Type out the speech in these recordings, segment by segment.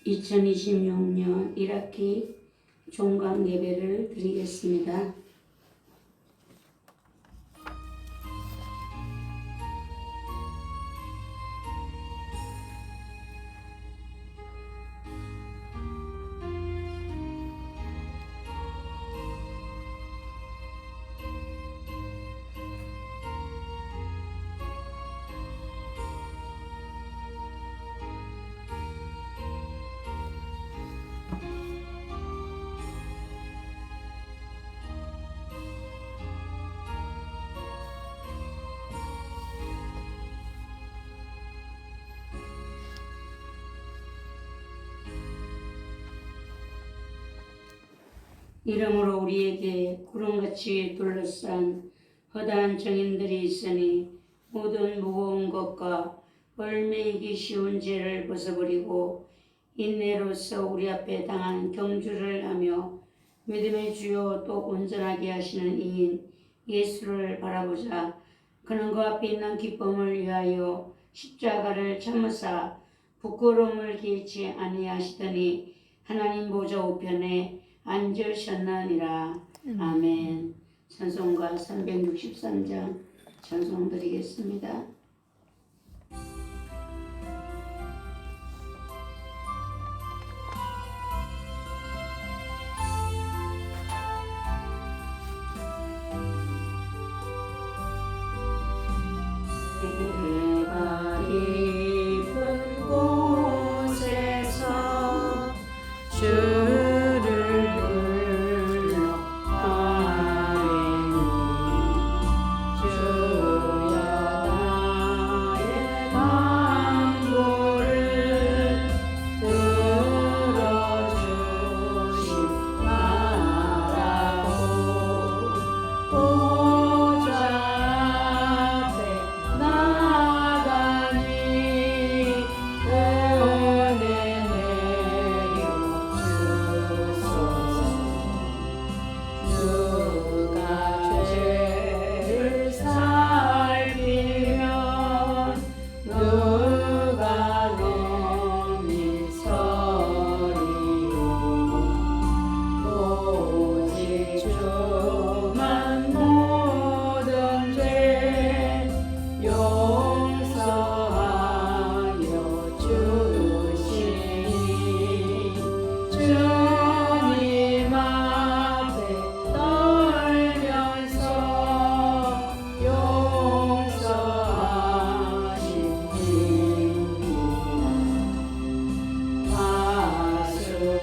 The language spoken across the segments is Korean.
2026년 1학기 종강 예배를 드리겠습니다. 이러므로 우리에게 구름같이 둘러싼 허다한 정인들이 있으니 모든 무거운 것과 벌매이기 쉬운 죄를 벗어버리고 인내로서 우리 앞에 당한 경주를 하며 믿음의 주요 또 온전하게 하시는 이인 예수를 바라보자. 그는 그 앞에 있는 기쁨을 위하여 십자가를 참으사 부끄러움을 개의치 아니하시더니 하나님 보좌 우편에 앉으셨느니라. 아멘. 찬송가 363장 찬송 드리겠습니다. 해가 깊은 곳에서 주를 불러 아뢰니 주여 나의 간구를 들어주시 말라고 보좌 앞에 나가니 은혜 내려 주소서. 누가 죄를 살피면 누가 넘이 서리요. 오직 주만 모든 죄 용서하여 주시니 주님 앞에 떨면서 용서하시니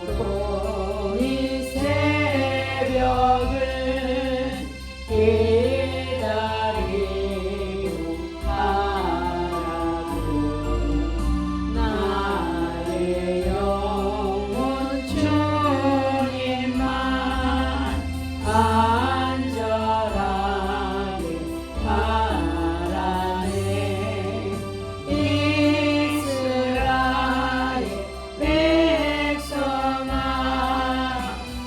파수꾼이 새벽을 기다리고 바라고 나의 영혼 주님만 간절하게 바라네. 이스라엘 백성아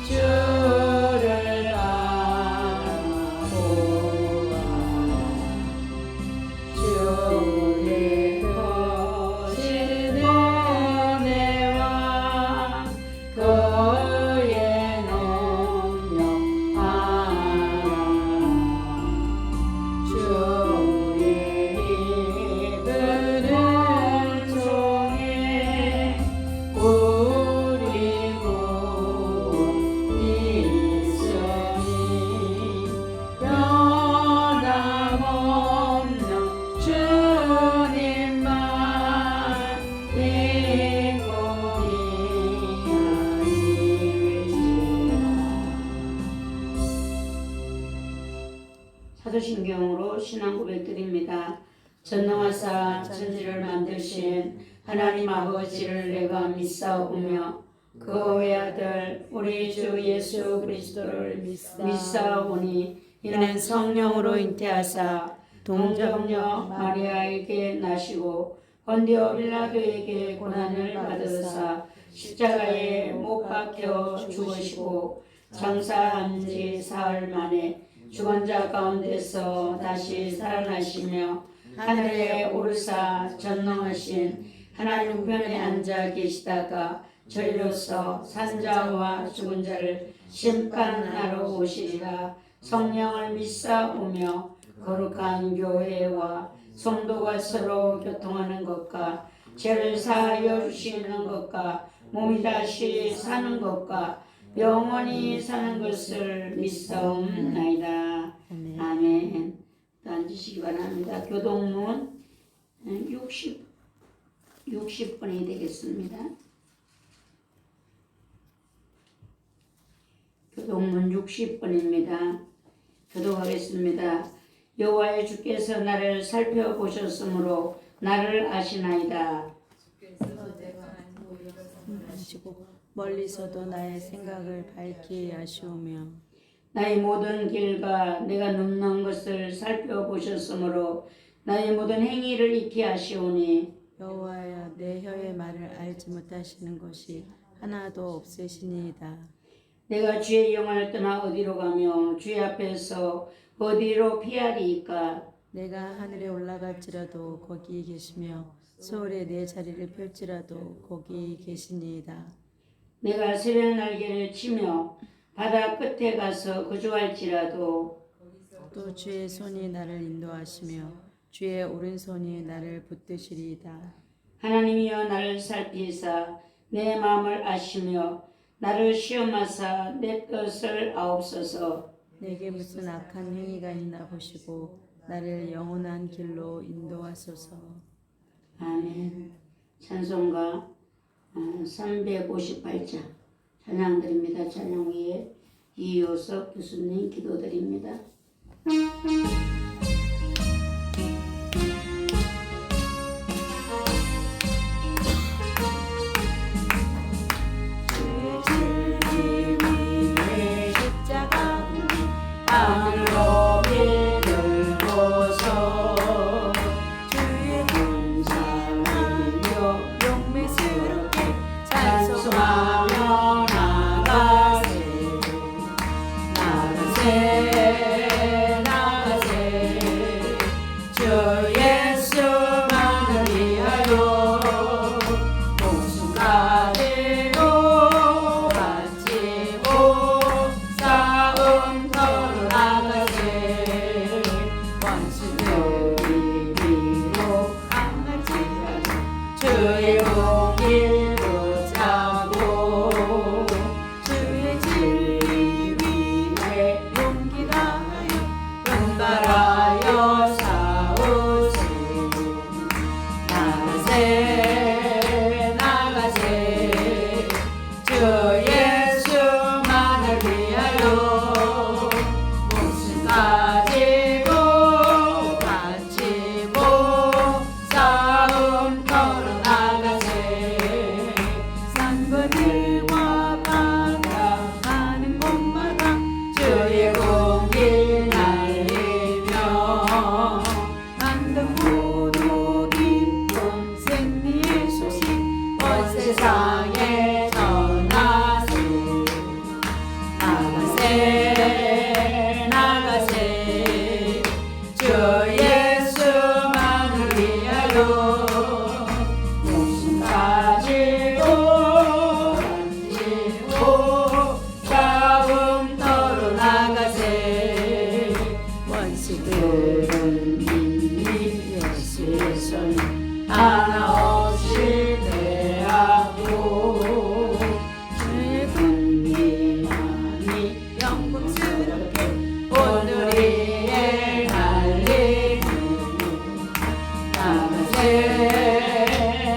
주를 바라보아. 주의 크신 은혜와 그의 능력 알아. 주의 이끄는 종에 우리 구원 있으니 변함없는 주님만 믿고 기다리시라. 사도신경으로 신앙 고백드립니다. 전능하사 천지를 만드신 하나님 아버지를 내가 믿사오며 그 외아들 우리 주 예수 그리스도를 믿사오니 이는 성령으로 잉태하사 동정녀 마리아에게 나시고 본디오 빌라도에게 고난을 받으사 십자가에 못 박혀 죽으시고 장사한 지 사흘 만에 죽은 자 가운데서 다시 살아나시며 하늘에 오르사 전능하신 하나님 우편에 앉아 계시다가 저리로서 산자와 죽은 자를 심판하러 오시리라. 성령을 믿사오며 거룩한 교회와 성도가 서로 교통하는 것과 죄를 사하여 주시는 것과 몸이 다시 사는 것과 영원히 사는 것을 믿사옵나이다. 아멘. 또 앉으시기 바랍니다. 교동문 60번이 되겠습니다. 교동문 60번입니다. 교독하겠습니다. 여호와의 주께서 나를 살펴보셨으므로 나를 아시나이다. 하시고 멀리서도 나의 생각을 밝히 아시오며 나의 모든 길과 내가 눕는 것을 살펴보셨으므로 나의 모든 행위를 익히 아시오니 여호와여 내 혀의 말을 알지 못하시는 것이 하나도 없으시니이다. 내가 주의 영을 떠나 어디로 가며 주의 앞에서 어디로 피하리이까. 내가 하늘에 올라갈지라도 거기 계시며 서울에 내 자리를 펼지라도 거기 계시니이다. 내가 새벽 날개를 치며 바다 끝에 가서 거주할지라도 또 주의 손이 나를 인도하시며 주의 오른손이 나를 붙드시리이다. 하나님이여 나를 살피사 내 마음을 아시며 나를 시험하사 내 뜻을 아옵소서. 내게 무슨 악한 행위가 있나 보시고 나를 영원한 길로 인도하소서. 아멘. 찬송가 358장 찬양드립니다. 찬양 위에 이효석 교수님 기도드립니다. 하늘로 비들고서 주의 공사하며 용맹스럽게 찬송하며 나가세 나가세 주 예수만을 위하여 목숨까지도 바치고 싸움터로 나가세 원수들이 비록 강할지라도 주의 공길 붙잡고 주의 진리 위에 용기 다하여 분발하여 싸우세 나가세 주 예수만을 위하여 목숨 가지고 바치고 싸움터로 나가세 산벌들과 바다 가는 곳마다 주의 공길 날리며 만등보도 깊은 생리의 소식 온 세상에 전하세 나가세 주 예수만을 위하여 목숨 가지고 싸움터로 나가세 원수들은 이미 예수의 손 하나 없이 패하고 주의 군림하니 영광스럽게 오늘 위에 날리는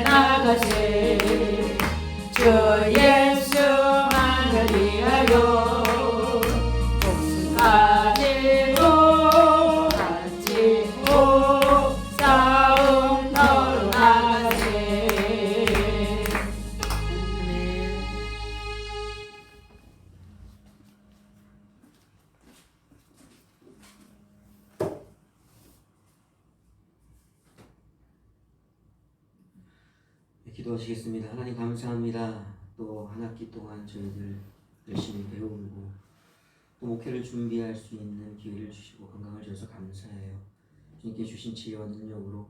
나가세 주 예수만을 위하여 목숨 가지고 싸움터로 나가세. 아멘. 네, 기도하시겠습니다. 하나님 감사합니다. 또 한 학기 동안 저희들 열심히 배우고 또 목회를 준비할 수 있는 기회를 주시고 건강을 주셔서 감사해요. 주님께 주신 지혜와 능력으로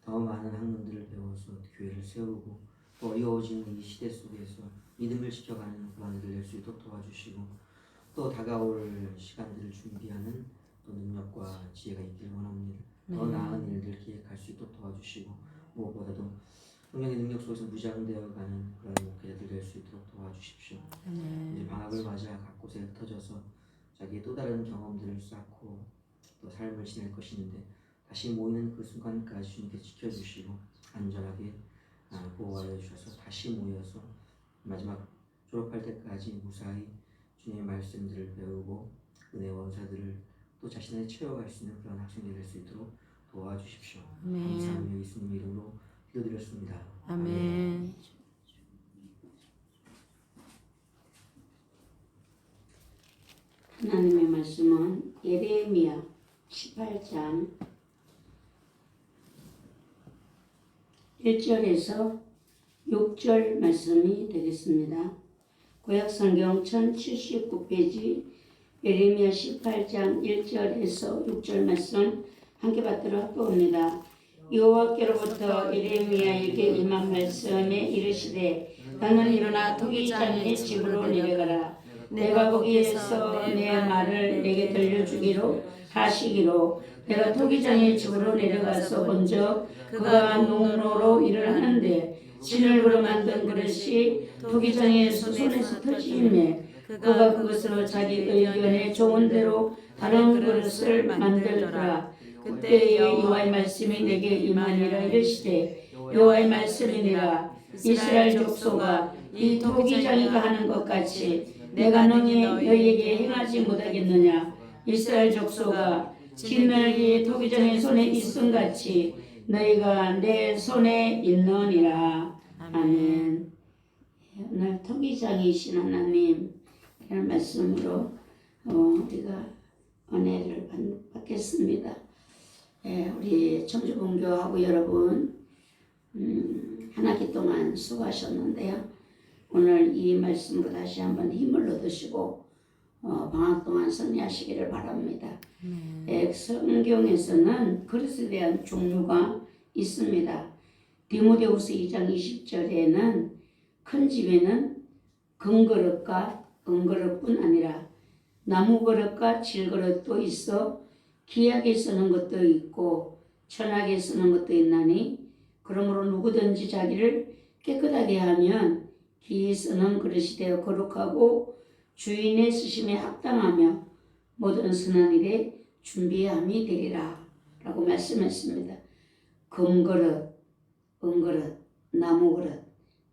더 많은 학문들을 배워서 교회를 세우고 또 어려워지는 이 시대 속에서 믿음을 지켜가는 그런 일을 낼 수 있도록 도와주시고 또 다가올 시간들을 준비하는 또 능력과 지혜가 있기를 원합니다. 더 나은 일들 기획할 수 있도록 도와주시고 무엇보다도 성령의 능력 속에서 무장되어가는 그런 목회자들 될 수 있도록 도와주십시오. 이제 방학을 맞아 각 곳에 흩어져서 자기의 또 다른 경험들을 쌓고 또 삶을 지낼 것이는데 다시 모이는 그 순간까지 주님께 지켜주시고 안전하게 보호하여 주셔서 다시 모여서 마지막 졸업할 때까지 무사히 주님의 말씀들을 배우고 은혜 원사들을 또 자신을 채워갈 수 있는 그런 학생이 될 수 있도록 도와주십시오. 감사하며 예수님 이름으로 기도드렸습니다. 아멘. 하나님의 말씀은 예레미야 18장 1절에서 6절 말씀이 되겠습니다. 구약성경 1079페이지 예레미야 18장 1절에서 6절 말씀 함께 받도록 합니다. 여호와께로부터 예레미야에게 임한 말씀에 이르시되 너는 일어나 토기장의 집으로 내려가라. 내가 거기에서 내 말을 내게 들려주기로 하시기로 내가 토기장의 집으로 내려가서 본즉 그가 농로로 일을 하는데 진흙으로 만든 그릇이 토기장의 손에서 터지매 그가 그것으로 자기 의견에 좋은 대로 다른 그릇을 만들더라. 그때에 여호와의 말씀이 내게 임하니라. 이르시되 여호와의 말씀이니라. 이스라엘 족속아 이 토기장이가 하는 것 같이 내가 너희에게 행하지 못하겠느냐. 이스라엘 족속아 진날기 토기장의 손에 있음 같이 너희가 내 손에 있느니라. 아멘. 오늘 토기장이신 하나님 이런 말씀으로 우리가 은혜를 받겠습니다. 우리 청주본교하고 여러분 한 학기 동안 수고하셨는데요. 오늘 이 말씀으로 다시 한번 힘을 얻으시고 방학 동안 승리하시기를 바랍니다. 성경에서는 그릇에 대한 종류가 있습니다. 디모데후서 2장 20절에는 큰 집에는 금그릇과 은그릇뿐 아니라 나무그릇과 질그릇도 있어 귀하게 쓰는 것도 있고 천하게 쓰는 것도 있나니 그러므로 누구든지 자기를 깨끗하게 하면 기히 쓰는 그릇이 되어 거룩하고 주인의 쓰심에 합당하며 모든 선한 일에 준비함이 되리라 라고 말씀했습니다. 금그릇, 은그릇, 나무그릇,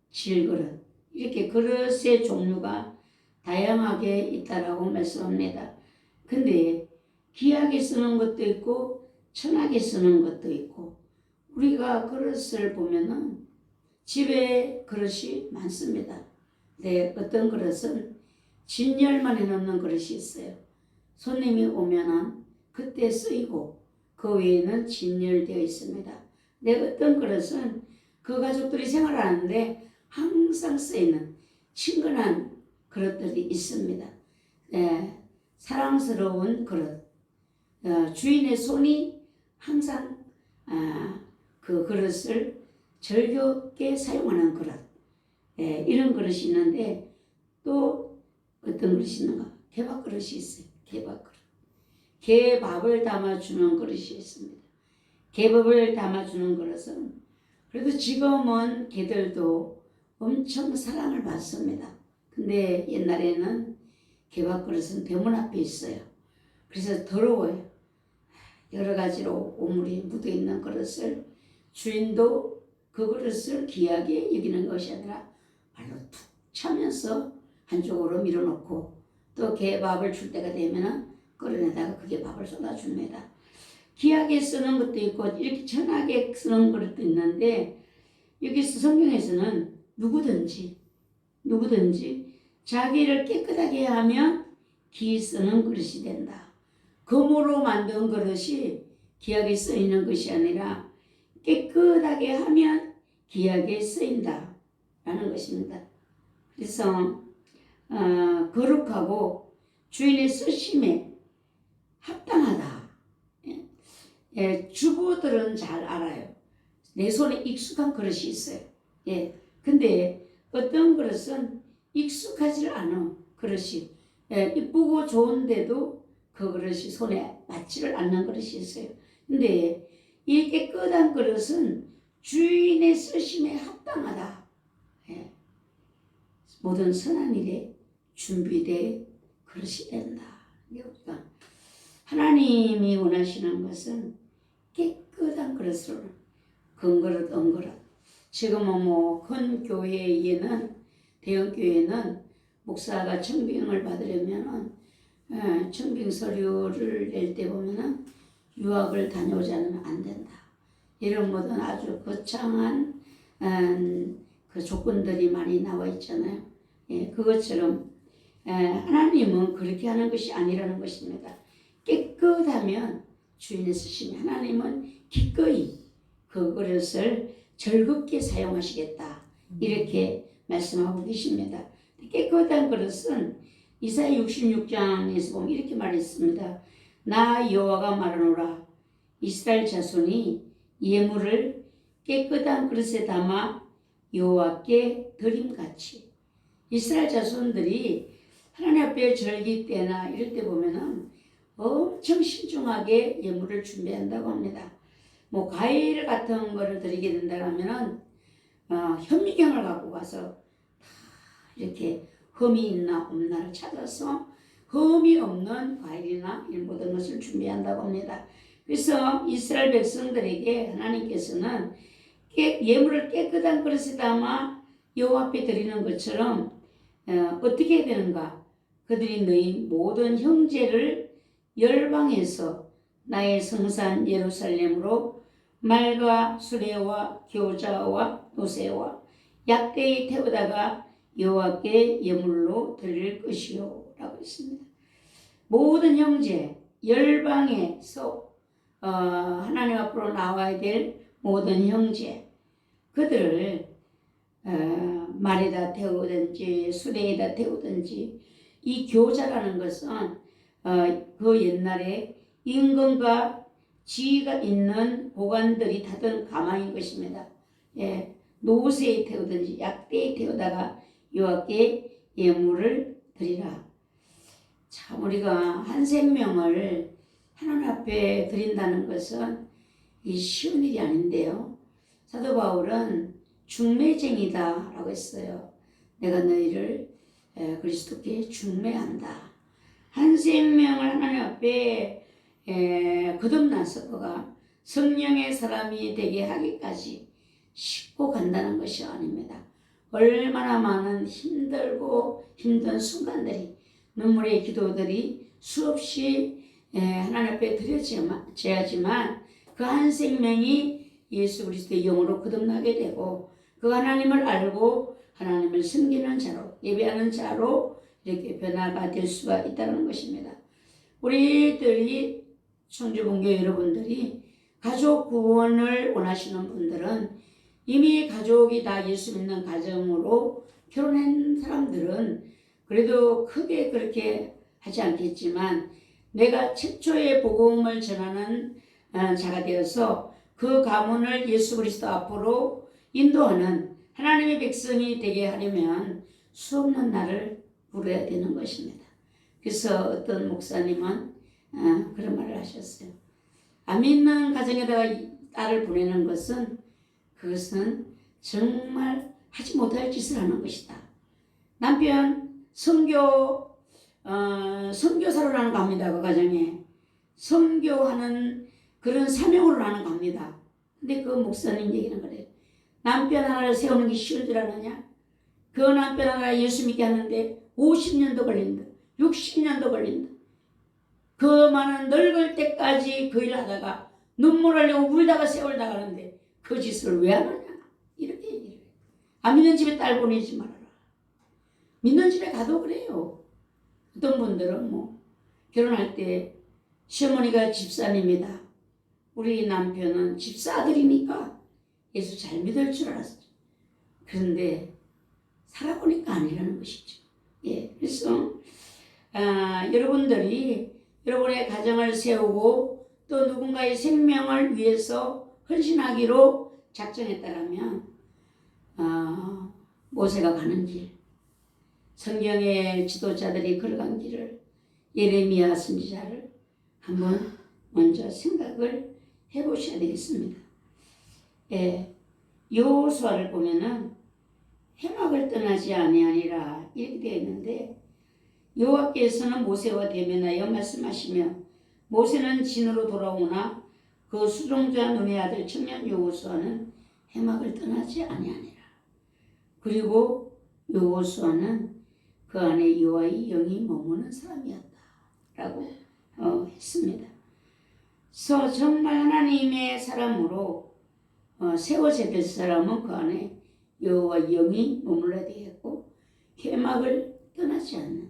질그릇 이렇게 그릇의 종류가 다양하게 있다라고 말씀합니다. 근데 귀하게 쓰는 것도 있고 천하게 쓰는 것도 있고 우리가 그릇을 보면은 집에 그릇이 많습니다. 네, 어떤 그릇은 진열만 해놓는 그릇이 있어요. 손님이 오면은 그때 쓰이고 그 외에는 진열되어 있습니다. 네, 어떤 그릇은 그 가족들이 생활하는데 항상 쓰이는 친근한 그릇들이 있습니다. 네, 사랑스러운 그릇, 주인의 손이 항상 그 그릇을 즐겁게 사용하는 그릇, 이런 그릇이 있는데 또 어떤 그릇이 있는가? 개밥 그릇이 있어요. 개밥 그릇. 개밥을 담아주는 그릇이 있습니다. 개밥을 담아주는 그릇은 그래도 지금은 개들도 엄청 사랑을 받습니다. 근데 옛날에는 개밥 그릇은 대문 앞에 있어요. 그래서 더러워요. 여러 가지로 오물이 묻어있는 그릇을 주인도 그 그릇을 귀하게 여기는 것이 아니라 발로 툭 차면서 한쪽으로 밀어놓고 또 개밥을 줄 때가 되면 그릇에다가 그게 밥을 쏟아줍니다. 귀하게 쓰는 것도 있고 이렇게 천하게 쓰는 그릇도 있는데 여기서 성경에서는 누구든지 자기를 깨끗하게 하면 귀히 쓰는 그릇이 된다. 금으로 만든 그릇이 귀하게 쓰이는 것이 아니라 깨끗하게 하면 귀하게 쓰인다 라는 것입니다. 그래서 거룩하고 주인의 쓰심에 합당하다. 주부들은 잘 알아요. 내 손에 익숙한 그릇이 있어요. 예. 근데 어떤 그릇은 익숙하지 않은 그릇이, 예, 이쁘고 좋은데도 그 그릇이 손에 맞지를 않는 그릇이 있어요. 근데 이 깨끗한 그릇은 주인의 쓰심에 합당하다. 예. 모든 선한 일에 준비된 그릇이 된다. 그러니까 하나님이 원하시는 것은 깨끗한 그릇으로, 금그릇, 은그릇. 지금은 뭐 큰 교회에는, 대형 교회는 목사가 청빙을 받으려면은 청빙 서류를 낼 때 보면은 유학을 다녀오지 않으면 안 된다. 이런 모든 아주 거창한 그 조건들이 많이 나와 있잖아요. 예, 그것처럼 하나님은 그렇게 하는 것이 아니라는 것입니다. 깨끗하면 주인의 쓰심이, 하나님은 기꺼이 그 그릇을 즐겁게 사용하시겠다. 이렇게 말씀하고 계십니다. 깨끗한 그릇은 이사야 66장에서 보면 이렇게 말했습니다. 나 여호와가 말하노라. 이스라엘 자손이 예물을 깨끗한 그릇에 담아 여호와께 드림같이. 이스라엘 자손들이 하나님 앞에 절기 때나 이럴 때 보면은 엄청 신중하게 예물을 준비한다고 합니다. 뭐 과일 같은 거를 드리게 된다면은 현미경을 갖고 가서 이렇게 흠이 있나 없나를 찾아서 흠이 없는 과일이나 이런 모든 것을 준비한다고 합니다. 그래서 이스라엘 백성들에게 하나님께서는 예물을 깨끗한 그릇에 담아 여호와 앞에 드리는 것처럼 어떻게 해야 되는가? 그들이 너희 모든 형제를 열방에서 나의 성산 예루살렘으로 말과 수레와 교자와 노새와 약대에 태우다가 여호와께 예물로 드릴 것이요 라고 했습니다. 모든 형제 열방에서 하나님 앞으로 나와야 될 모든 형제, 그들을 말에다 태우든지 수레에다 태우든지, 이 교자라는 것은 그 옛날에 임금과 지위가 있는 고관들이 타던 가망인 것입니다. 예, 노새에 태우든지 약대에 태우다가 여호와께 예물을 드리라. 참 우리가 한 생명을 하나님 앞에 드린다는 것은 이 쉬운 일이 아닌데요. 사도 바울은 중매쟁이다 라고 했어요. 내가 너희를 그리스도께 중매한다. 한 생명을 하나님 앞에 거듭나서 그가 성령의 사람이 되게 하기까지 쉽고 간단한 것이 아닙니다. 얼마나 많은 힘들고 힘든 순간들이, 눈물의 기도들이 수없이 하나님 앞에 드려져야지만 그 한 생명이 예수 그리스도의 영으로 거듭나게 되고, 그 하나님을 알고 하나님을 섬기는 자로, 예배하는 자로 이렇게 변화가 될 수가 있다는 것입니다. 우리들이 청주본교 여러분들이 가족 구원을 원하시는 분들은, 이미 가족이 다 예수 믿는 가정으로 결혼한 사람들은 그래도 크게 그렇게 하지 않겠지만, 내가 최초의 복음을 전하는 자가 되어서 그 가문을 예수 그리스도 앞으로 인도하는 하나님의 백성이 되게 하려면 수없는 날을 부려야 되는 것입니다. 그래서 어떤 목사님은 그런 말을 하셨어요. 안 믿는 가정에다가 딸을 보내는 것은, 그것은 정말 하지 못할 짓을 하는 것이다. 남편 선교사로 나는 겁니다. 그 가정에 선교하는 그런 사명으로 나는 겁니다. 근데 그 목사님 얘기는 그래요. 남편 하나를 세우는 게 쉬운 줄 아느냐? 그 남편 하나 예수 믿게 하는데 50년도 걸린다. 60년도 걸린다. 그 많은 늙을 때까지 그 일을 하다가 눈물 흘리고 울다가 세월 나가는데 그 짓을 왜 하느냐? 이렇게 얘기를 해요. 안 믿는 집에 딸 보내지 말아라. 믿는 집에 가도 그래요. 어떤 분들은 뭐 결혼할 때 시어머니가 집사님이다. 우리 남편은 집사아들이니까 예수 잘 믿을 줄 알았죠. 그런데 살아보니까 아니라는 것이죠. 예, 그래서 여러분들이 여러분의 가정을 세우고 또 누군가의 생명을 위해서 헌신하기로 작정했다라면 모세가 가는 길, 성경의 지도자들이 걸어간 길을 예레미야 선지자를 한번 먼저 생각을 해보셔야 되겠습니다. 예, 여호수아를 보면은 해막을 떠나지 아니하니라 이렇게 되어 있는데 여호와께서는 모세와 대면하여 말씀하시며 모세는 진으로 돌아오나 그 수종자 눈의 아들 청년 여호수아는 해막을 떠나지 아니하니라. 그리고 여호수아는 그 안에 여호와의 영이 머무는 사람이었다라고 했습니다. 그래서 정말 하나님의 사람으로 세워져야 될 사람은 그 안에 여호와 영이 머물러야 되겠고 해막을 떠나지 않는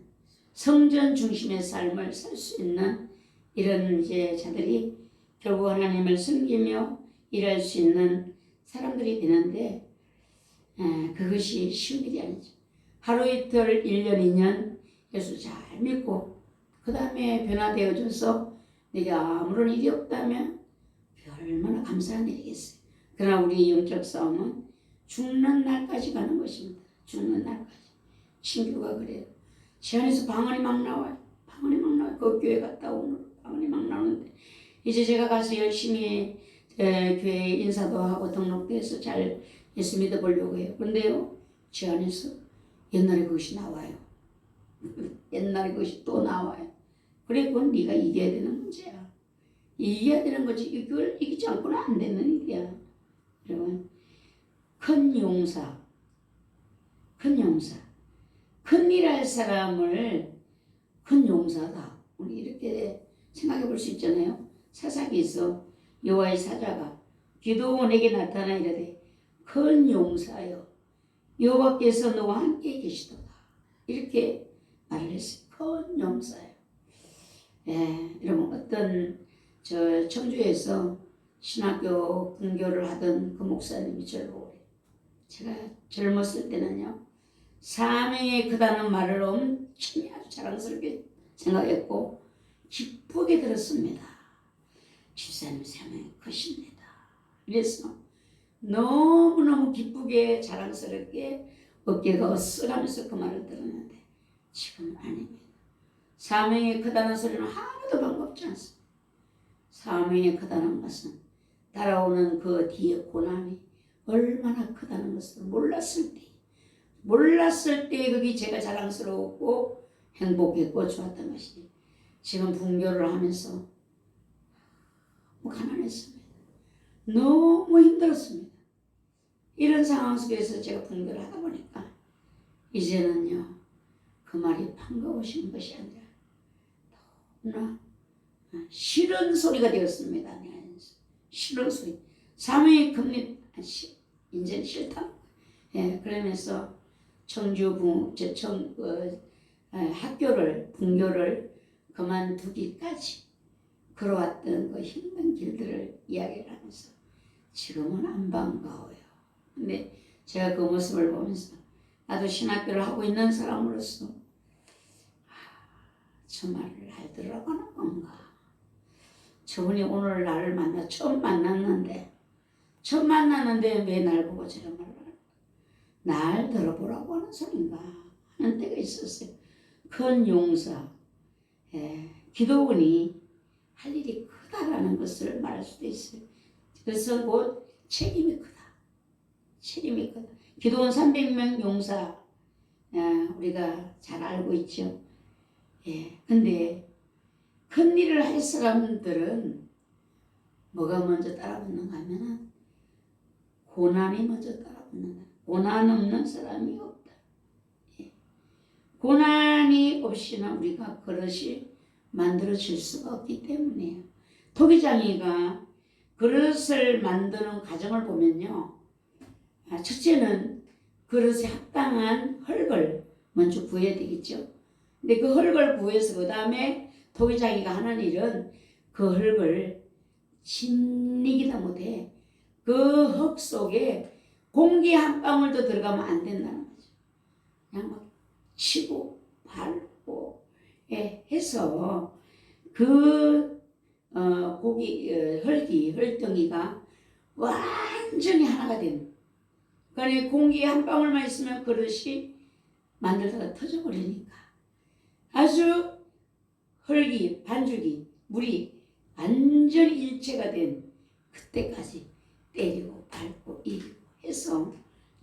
성전 중심의 삶을 살 수 있는 이런 이제 자들이 결국 하나님을 섬기며 일할 수 있는 사람들이 되는데 그것이 쉬운 일이 아니죠. 하루 이틀 1년 2년 예수 잘 믿고 그 다음에 변화되어져서 내가 아무런 일이 없다면 얼마나 감사한 일이겠어요. 그러나 우리의 영적 싸움은 죽는 날까지 가는 것입니다. 죽는 날까지. 친구가 그래요. 제 안에서 방언이 막 나와요. 방언이 막 나와요. 그 교회 갔다 오늘 방언이 막 나오는데 이제 제가 가서 열심히 교회 인사도 하고 등록돼서 잘 예수 믿어보려고 해요. 그런데요, 제 안에서 옛날에 그것이 나와요. 옛날에 그것이 또 나와요. 그래, 그건 네가 이겨야 되는 문제야. 이겨야 되는 거지. 이걸 이기지 않고는 안 되는 일이야. 여러분, 큰 용사, 큰 일 할 사람을 큰 용사다. 우리 이렇게 생각해 볼 수 있잖아요. 사사기에서 여호와의 사자가 기드온에게 나타나 이르되 큰 용사여 여호와께서 너와 함께 계시도다. 이렇게 말을 했어요. 큰 용사요. 여러분 어떤 저 청주에서 신학교 분교를 하던 그 목사님이 저를 보고 그래요. 제가 젊었을 때는요. 사명이 크다는 말을 엄청 아주 자랑스럽게 생각했고 기쁘게 들었습니다. 집사님 사명이 크십니다. 그래서 너무너무 기쁘게 자랑스럽게 어깨가 으쓱하면서 그 말을 들었는데 지금은 아닙니다. 사명이 크다는 소리는 하나도 반갑지 않습니다. 사명이 크다는 것은 따라오는 그 뒤에 고난이 얼마나 크다는 것을 몰랐을 때 그게 제가 자랑스러웠고 행복했고 좋았던 것이 지금 분교를 하면서 너무 가난했습니다. 너무 힘들었습니다. 이런 상황 속에서 제가 분교를 하다 보니까 이제는요 그 말이 반가우신 것이 아니라 너무나 싫은 소리가 되었습니다. 싫은 소리. 사명이 큽니다. 이제는 싫다. 그러면서 학교를 분교를 그만두기까지 걸어왔던 그 힘든 길들을 이야기를 하면서 지금은 안 반가워요. 근데 제가 그 모습을 보면서 나도 신학교를 하고 있는 사람으로서 저 말을 알더라고 하는 건가. 저분이 오늘 나를 처음 만났는데 왜 날 보고 저런 말을 하는 날 들어보라고 하는 소린가 하는 때가 있었어요. 큰 용사 기도원이 할 일이 크다라는 것을 말할 수도 있어요. 그래서 곧 책임이 크다. 기도원 300명 용사 우리가 잘 알고 있죠. 근데 큰 일을 할 사람들은 뭐가 먼저 따라붙는가 하면은 고난이 먼저 따라붙는다. 고난 없는 사람이 없다. 고난이 없이는 우리가 그릇이 만들어질 수가 없기 때문이에요. 토기장이가 그릇을 만드는 과정을 보면요. 첫째는 그릇에 합당한 흙을 먼저 구해야 되겠죠. 근데 그 흙을 구해서 그 다음에 토기장이가 하는 일은 그 흙을 짓이기다 못해 그 흙 속에 공기 한 방울도 들어가면 안 된다는 거죠. 그냥 막 치고 밟고 해서 그 흙덩이가 완전히 하나가 되는. 그러니까 공기 한 방울만 있으면 그릇이 만들다가 터져버리니까 아주 흙이 반죽이 물이 완전히 일체가 된 그때까지 때리고 밟고 이기고 해서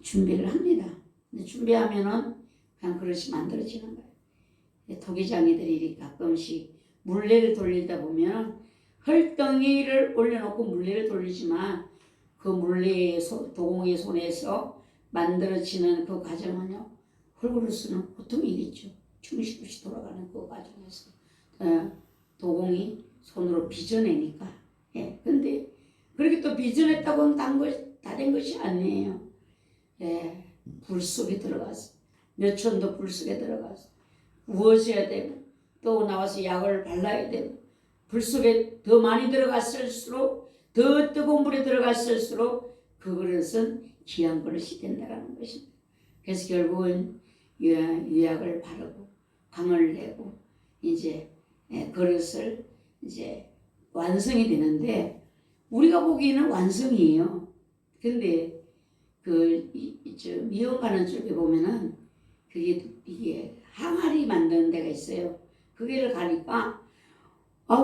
준비를 합니다. 근데 준비하면은 그냥 그릇이 만들어지는 거예요. 토기장이들이 가끔씩 물레를 돌리다 보면 흙덩이를 올려놓고 물레를 돌리지만 그 물레의 도공의 손에서 만들어지는 그 과정은요, 흙으로서는 보통이겠죠. 중심없이 돌아가는 그 과정에서 도공이 손으로 빚어내니까. 예, 근데 그렇게 또 빚어냈다고 다 된 것이 아니에요. 예, 불 속에 들어가서 몇 촌도 불 속에 들어가서 구워져야 되고 또 나와서 약을 발라야 되고 불 속에 더 많이 들어갔을수록 더 뜨거운 물에 들어갔을수록 그 그릇은 귀한 그릇이 된다는 것입니다. 그래서 결국은 유약을 바르고 광을 내고 이제 그릇을 이제 완성이 되는데 우리가 보기에는 완성이에요. 근데 저 미용 가는 쪽에 보면은 이게 항아리 만드는 데가 있어요. 거기를 가니까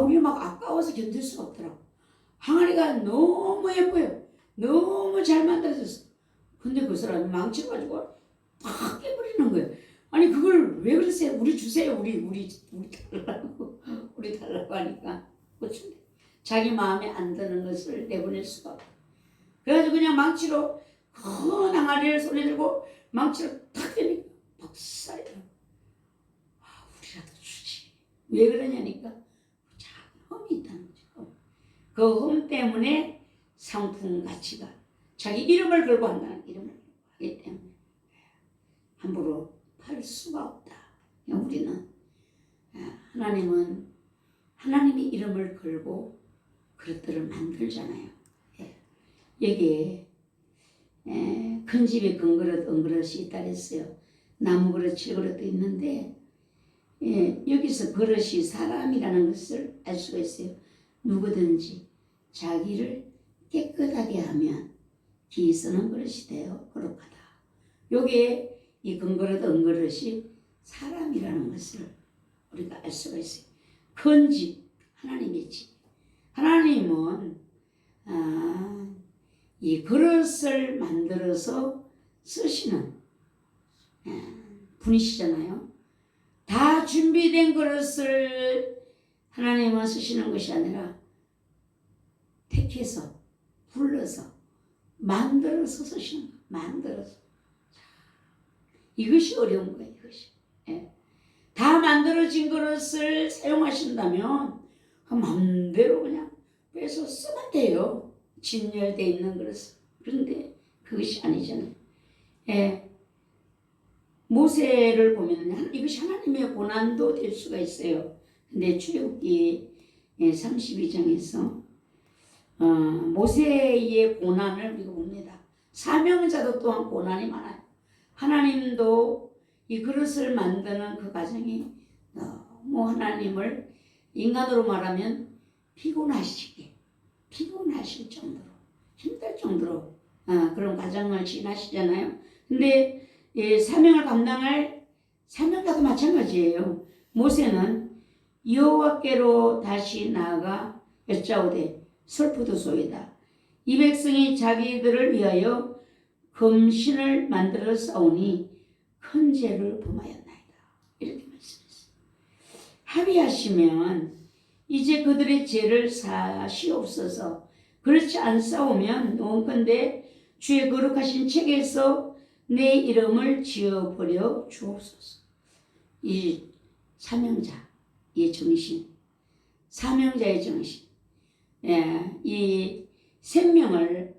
우리 막 아까워서 견딜 수가 없더라고. 항아리가 너무 예뻐요. 너무 잘 만들어졌어. 근데 그 사람이 망쳐가지고 다 깨버리는 거예요. 아니 그걸 왜 그러세요? 우리 주세요. 우리 달라고 우리 달라고 하니까 고친대. 자기 마음에 안 드는 것을 내보낼 수가 없어. 그래가지고 그냥 망치로 큰 항아리를 손에 들고 망치로 탁 때리니까 박살이더라고. 우리라도 주지. 왜 그러냐니까 자기 험이 있다는 거죠. 그 험 때문에 상품 가치가 자기 이름을 걸고 한다는 이름을 하기 때문에 함부로 팔 수가 없다. 우리는 하나님은 하나님의 이름을 걸고 그릇들을 만들잖아요. 여기에 큰 집에 큰 그릇, 은그릇이 있다 그랬어요. 나무 그릇, 질그릇도 있는데 여기서 그릇이 사람이라는 것을 알 수가 있어요. 누구든지 자기를 깨끗하게 하면 기 쓰는 그릇이 되어 거룩하다. 여기에 이 금그릇, 은그릇이 사람이라는 것을 우리가 알 수가 있어요. 큰 집, 하나님의 집. 하나님은 이 그릇을 만들어서 쓰시는 분이시잖아요. 다 준비된 그릇을 하나님은 쓰시는 것이 아니라 택해서 불러서 만들어서 쓰시는 거예요. 만들어서. 이것이 어려운 거예요. 이것이. 다 만들어진 그릇을 사용하신다면 마음대로 그냥 빼서 쓰면 돼요. 진열되어 있는 그릇. 그런데 그것이 아니잖아요. 모세를 보면 이것이 하나님의 고난도 될 수가 있어요. 근데 출애굽기 32장에서 모세의 고난을 우리가 봅니다. 사명자도 또한 고난이 많아요. 하나님도 이 그릇을 만드는 그 과정이 너무 하나님을 인간으로 말하면 피곤하실 정도로 힘들 정도로 그런 과정을 지나시잖아요. 근데 사명을 감당할 사명자도 마찬가지예요. 모세는 여호와께로 다시 나아가 여짜오되 슬프도소이다. 이 백성이 자기들을 위하여 금신을 만들어 싸우니 큰 죄를 범하였나이다. 이렇게 말씀했어요. 합의하시면 이제 그들의 죄를 사시옵소서. 그렇지 않사오면 원컨대 주의 거룩하신 책에서 내 이름을 지어버려 주옵소서. 이 사명자의 정신, 사명자의 정신, 이 생명을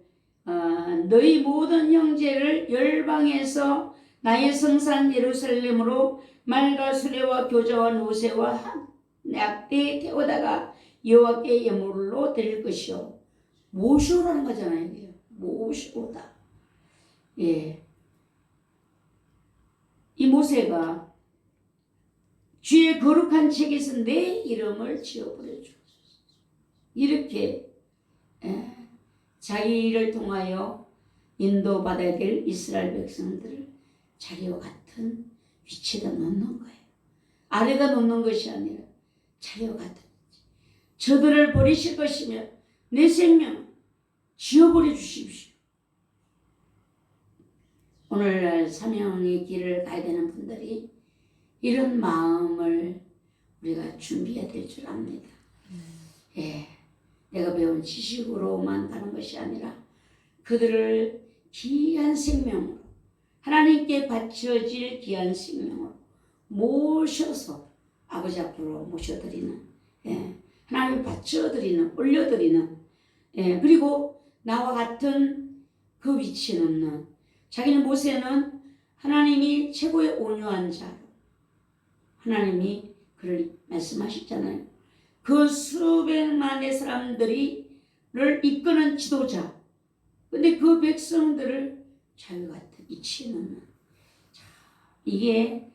너희 모든 형제를 열방에서 나의 성산 예루살렘으로 말과 수레와 교자와 노새와 낙대에 태우다가 여호와께 예물로 드릴 것이요. 모시오라는 거잖아요. 이게. 모시오다. 이 모세가 주의 거룩한 책에서 내 이름을 지어버려 주옵소서. 이렇게 자기를 통하여 인도받아야 될 이스라엘 백성들을 자기와 같은 위치에다 놓는 거예요. 아래다 놓는 것이 아니라 자기와 같은 위치. 저들을 버리실 것이며 내 생명 지어버려 주십시오. 오늘날 사명의 길을 가야 되는 분들이 이런 마음을 우리가 준비해야 될 줄 압니다. 예, 내가 배운 지식으로만 가는 것이 아니라 그들을 귀한 생명으로 하나님께 바쳐질 귀한 생명으로 모셔서 아버지 앞으로 모셔드리는, 예, 하나님께 바쳐드리는, 올려드리는, 예, 그리고 나와 같은 그 위치에 놓는, 자기는 모세는 하나님이 최고의 온유한 자로 하나님이 그를 말씀하셨잖아요. 그 수백만의 사람들을 이끄는 지도자. 근데 그 백성들을 자기 같은 위치에 놓는. 자, 이게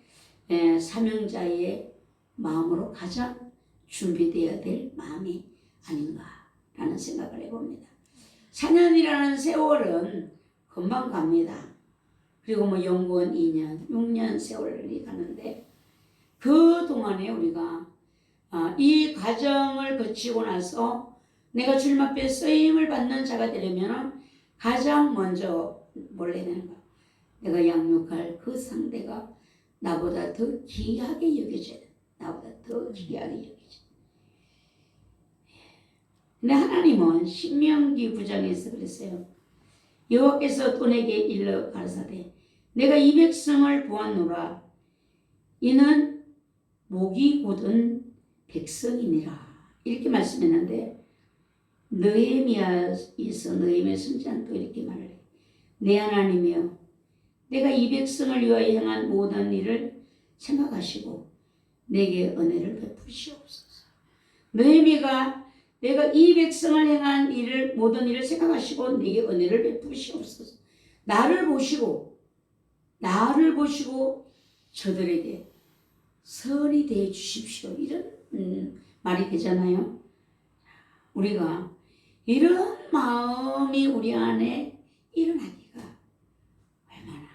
사명자의 마음으로 가장 준비되어야 될 마음이 아닌가라는 생각을 해봅니다. 4년이라는 세월은 금방 갑니다. 그리고 뭐 연구원 2년, 6년 세월이 가는데 그 동안에 우리가 이 과정을 거치고 나서 내가 주님 앞에 쓰임을 받는 자가 되려면 가장 먼저 뭘 해야 되는가? 내가 양육할 그 상대가 나보다 더 귀하게 여겨져야 돼. 나보다 더 귀하게 여겨져. 근데 하나님은 신명기 9장에서 그랬어요. 여호와께서 또 내게 일러 가라사대 내가 이 백성을 보았노라. 이는 목이 곧은 백성이니라. 이렇게 말씀했는데 느헤미야에서 느헤미야 선지자는 또 이렇게 말을 해요. 내 하나님이여 내가 이 백성을 위하여 행한 모든 일을 생각하시고 내게 은혜를 베푸시옵소서. 느헤미야가 내가 이 백성을 행한 일을 모든 일을 생각하시고 내게 은혜를 베푸시옵소서. 나를 보시고 저들에게 선이 되어 주십시오. 이런 말이 되잖아요. 우리가 이런 마음이 우리 안에 일어나기가 얼마나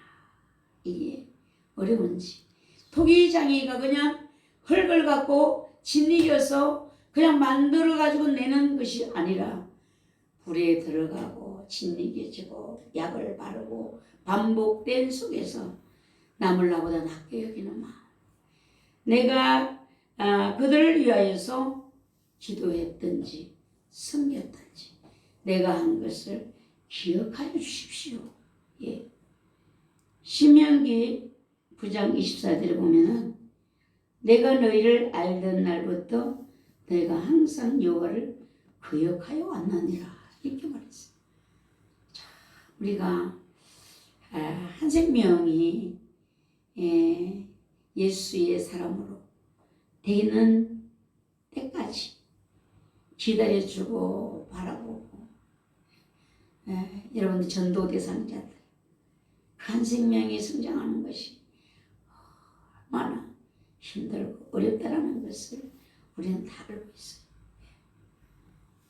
이게 어려운지. 토기장이가 그냥 흙을 갖고 짓이겨서 그냥 만들어가지고 내는 것이 아니라 불에 들어가고 짓이겨지고 약을 바르고 반복된 속에서 남을 나보다 낫게 여기는 마음. 내가 그들을 위하여서 기도했든지 섬겼든지 내가 한 것을 기억하여 주십시오. 예. 신명기 9장 24절에 보면은 내가 너희를 알던 날부터 너희가 항상 여호와를 거역하여 왔느니라 이렇게 말했어요. 자, 우리가 한 생명이 예수의 사람으로 되는 때까지 기다려주고 바라보고 여러분들 전도 대상자들 한 생명이 성장하는 것이 얼마나 힘들고 어렵다라는 것을 우리는 다 알고 있어요.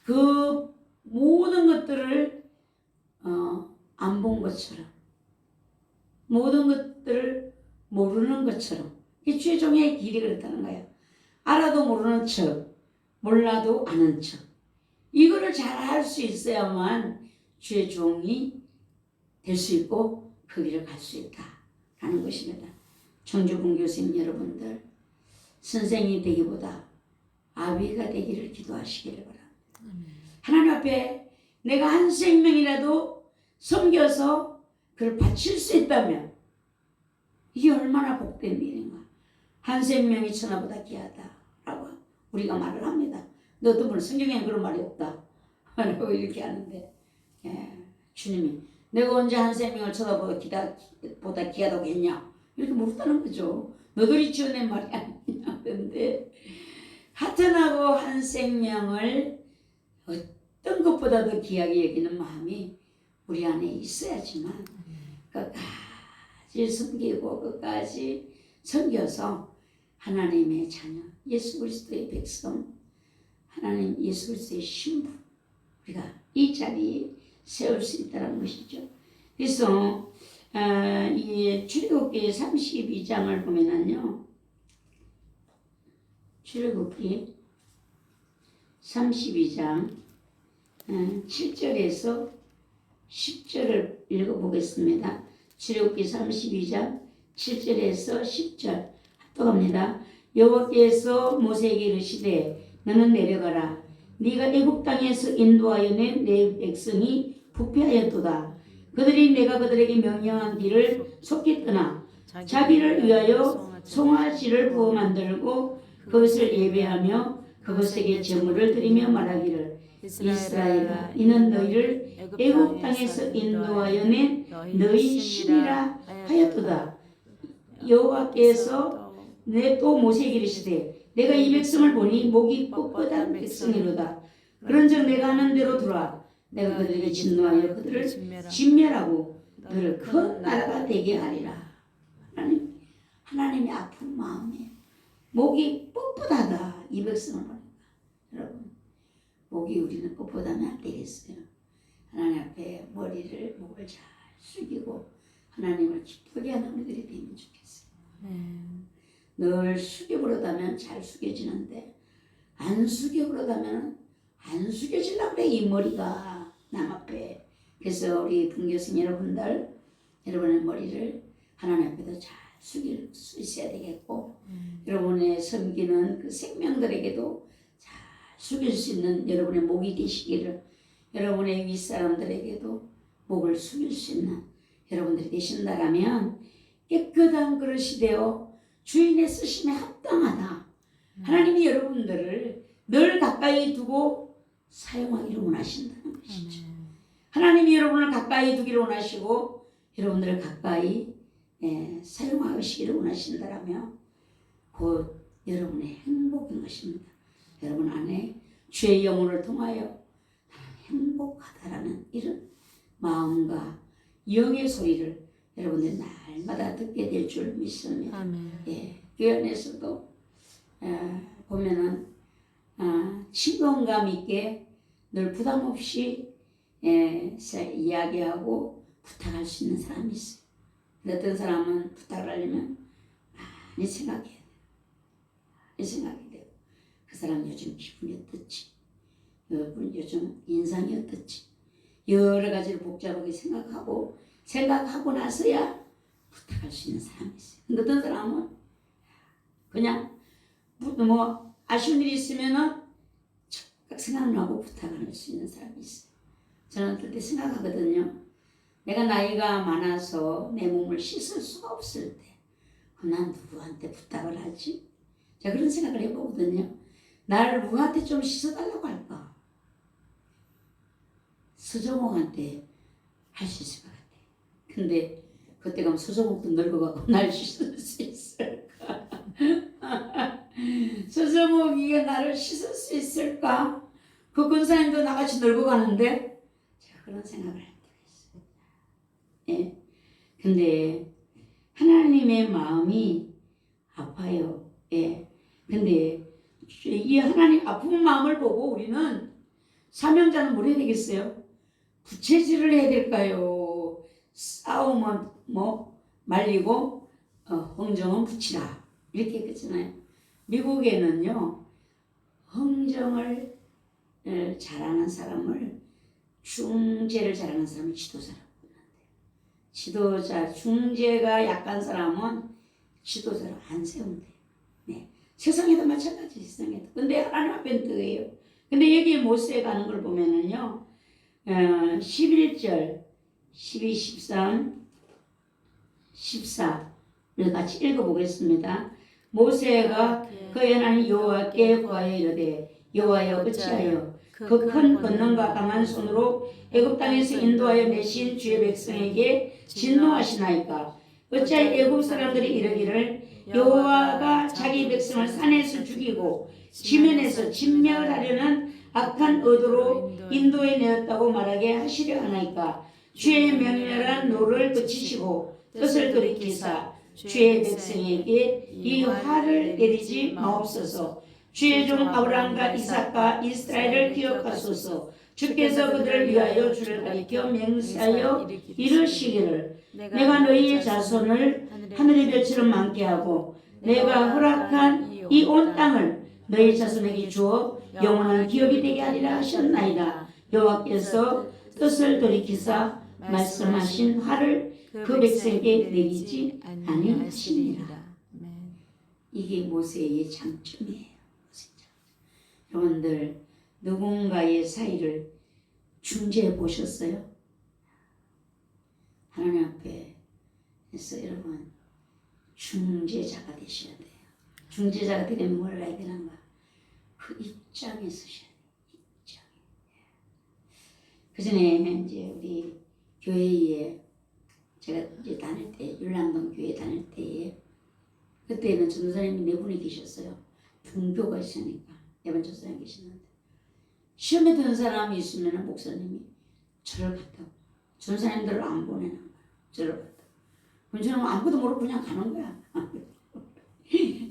그 모든 것들을 안 본 것처럼 모든 것들을 모르는 것처럼 이 최종의 길이 그렇다는 거야. 알아도 모르는 척 몰라도 아는 척 이거를 잘 할 수 있어야만 주의 종이 될 수 있고 그 길을 갈 수 있다라는 것입니다. 청주분 교수님 여러분들 선생이 되기보다 아비가 되기를 기도하시기를 바랍니다. 하나님 앞에 내가 한 생명이라도 섬겨서 그를 바칠 수 있다면 이게 얼마나 복된 일인가. 한 생명이 천하보다 귀하다라고 우리가 말을 합니다. 근데 어떤 분은 성경에는 그런 말이 없다 라고 이렇게 하는데 주님이 내가 언제 한 생명을 천하보다 귀하다고 했냐 이렇게 물었다는 거죠. 너들이 지어낸 말이 아니냐. 그런데 하찮하고 한 생명을 어떤 것보다 더 귀하게 여기는 마음이 우리 안에 있어야지만 끝까지 섬기고 끝까지 섬겨서 하나님의 자녀 예수 그리스도의 백성 하나님 예수 그리스도의 신부 우리가 이 자리에 세울 수 있다는 것이죠. 그래서 이 출애굽기 32장을 보면은요, 출애굽기 32장 7절에서 10절을 읽어보겠습니다. 출애굽기 32장 7절에서 10절 합독합니다. 여호와께서 모세에게 이르시되 너는 내려가라. 네가 애굽 땅에서 인도하여 낸 내 백성이 부패하였도다. 그들이 내가 그들에게 명령한 길을 속히 떠나 자기를 위하여 송아지를 부어 만들고 그것을 예배하며 그것에게 제물을 드리며 말하기를 이스라엘아 이는 너희를 애굽 땅에서 인도하여 낸 너희 신이라 하였도다. 여호와께서 또 모세에게 이르시되 내가 이 백성을 보니 목이 뻣뻣한 백성이로다. 그런즉 내가 하는 대로 들어와 내가 그들에게 진노하여 그들을 진멸하고 그들을 큰 나라가 되게 하리라. 하나님이 아픈 마음이에요. 목이 뻣뻣하다. 이 백성을 보니까 여러분 목이 우리는 뻣뻣하면 안 되겠어요. 하나님 앞에 목을 잘 숙이고 하나님을 기쁘게 하는 우리들이 되면 좋겠어요. 늘 숙여버릇하면 잘 숙여지는데 안 숙여버릇하면 안 숙여지려고 그래. 이 머리가 남 앞에. 그래서 우리 분교생 여러분들 여러분의 머리를 하나님 앞에도 잘 숙일 수 있어야 되겠고 여러분의 섬기는 그 생명들에게도 잘 숙일 수 있는 여러분의 목이 되시기를, 여러분의 윗사람들에게도 목을 숙일 수 있는 여러분들이 되신다라면 깨끗한 그릇이 되어 주인의 쓰심에 합당하다. 하나님이 여러분들을 늘 가까이 두고 사용하기를 원하신다는 것이죠. 하나님이 여러분을 가까이 두기를 원하시고 여러분들을 가까이 사용하시기를 원하신다라면 곧 여러분의 행복인 것입니다. 여러분 안에 주의 영혼을 통하여 행복하다라는 이런 마음과 영의 소리를 여러분들이 날마다 듣게 될 줄 믿습니다. 교회 안에서도 보면은 친근감 있게 늘 부담 없이 이야기하고 부탁할 수 있는 사람이 있어요. 어떤 사람은 부탁을 하려면 많이 생각해야 돼요. 많이 생각해야 돼요. 그 사람 요즘 기분이 어떻지? 요즘 인상이 어떻지? 여러 가지를 복잡하게 생각하고 나서야 부탁할 수 있는 사람이 있어요. 근데 어떤 사람은 그냥 뭐 아쉬운 일이 있으면은 착각 생각나고 부탁할 수 있는 사람이 있어요. 저는 그때 생각하거든요. 내가 나이가 많아서 내 몸을 씻을 수가 없을 때 그럼 난 누구한테 부탁을 하지? 제가 그런 생각을 해보거든요. 나를 누구한테 좀 씻어달라고 할까? 서정옥한테 할 수 있을 것 같아. 근데 그때 가면 서정옥도 늙어가고 날 씻을 수 있을까? 서정옥이 나를 씻을 수 있을까? 그 권사님도 나같이 늙어가는데 제가 그런 생각을 할 때가 있어요. 예. 근데 하나님의 마음이 아파요. 예. 근데 이 하나님 아픈 마음을 보고 우리는 사명자는 뭘 해야 되겠어요? 부채질을 해야 될까요? 싸움은 말리고 흥정은 붙이라 이렇게 했잖아요. 미국에는요 흥정을 잘하는 사람을 중재를 잘하는 사람을 지도자라고 부르는데요. 중재가 약한 사람은 지도자로 안 세운대요. 네. 세상에도 마찬가지, 세상에도. 근데 하나님 앞에는 그거예요. 근데 여기 모세가 하는 걸 보면은요, 11절, 12, 13, 14를 같이 읽어보겠습니다. 모세가 그의 하나님 여호와께 구하여 이르되 여호와여 어찌하여 그 큰 권능과 강한 손으로 애굽 땅에서 인도하여 내신 주의 백성에게 진노하시나이까? 어찌하여 애굽 사람들이 이르기를 여호와가 자기 백성을 산에서 죽이고 지면에서 진멸하려는 악한 의도로 인도해 내었다고 말하게 하시려 하나이까? 주의 명렬한 노를 그치시고 뜻을 돌이키사 주의 백성에게 이 화를 내리지 마옵소서. 주의 종 아브라함과 이삭과 이스라엘을 기억하소서. 주께서 그들을 위하여 주를 가리켜 맹세하여 이르시기를 내가 너희의 자손을 하늘의 별처럼 많게 하고 내가 허락한 이 온 땅을 너희 자손에게 주어 영원한 기업이 되게 하리라 하셨나이다. 여호와께서 뜻을 돌이키사 말씀하신 화를 그 백성에게 내리지 아니하시니라. 이게 모세의 장점이에요. 여러분들 누군가의 사이를 중재해 보셨어요? 하나님 앞에서 여러분 중재자가 되셔야 돼요. 중재자가 되려면 뭘 해야 되는가? 그 입장에 서셔야 돼요. 입장에. 그 전에 이제 우리 교회에 제가 이제 다닐 때 율랑동 교회 다닐 때에 그때는 전도사님이 네 분이 계셨어요. 등교가 있으니까 네 번 전도사님 계시는데 시험에 든 사람이 있으면 목사님이 저를 갔다고 전도사님들을 안 보내는 거야. 저를 갔다고. 그럼 저는 아무것도 모르고 그냥 가는 거야.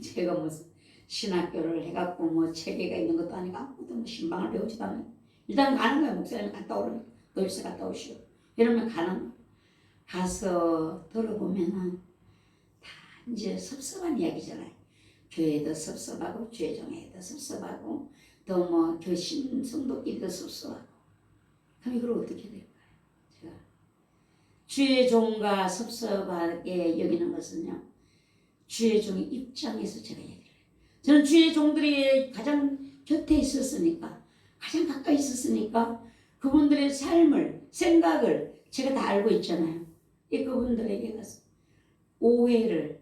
제가 무슨 신학교를 해갖고 뭐 체계가 있는 것도 아니고 아무것도 뭐 신방을 배우지도 않아요. 일단 가는 거야. 목사님이 갔다 오라면 노입사 갔다 오시오. 이러면 가는 거야. 가서 들어보면은 다 이제 섭섭한 이야기잖아요. 교회도 섭섭하고 주의종회도 섭섭하고 또 뭐 교신 성도끼리도 섭섭하고 그럼 이걸 어떻게 될까요? 제가 주의 종과 섭섭하게 여기는 것은요 주의 종의 입장에서 제가 얘기를 해요. 저는 주의 종들이 가장 곁에 있었으니까 가장 가까이 있었으니까 그분들의 삶을 생각을 제가 다 알고 있잖아요. 그분들에게 가서 오해를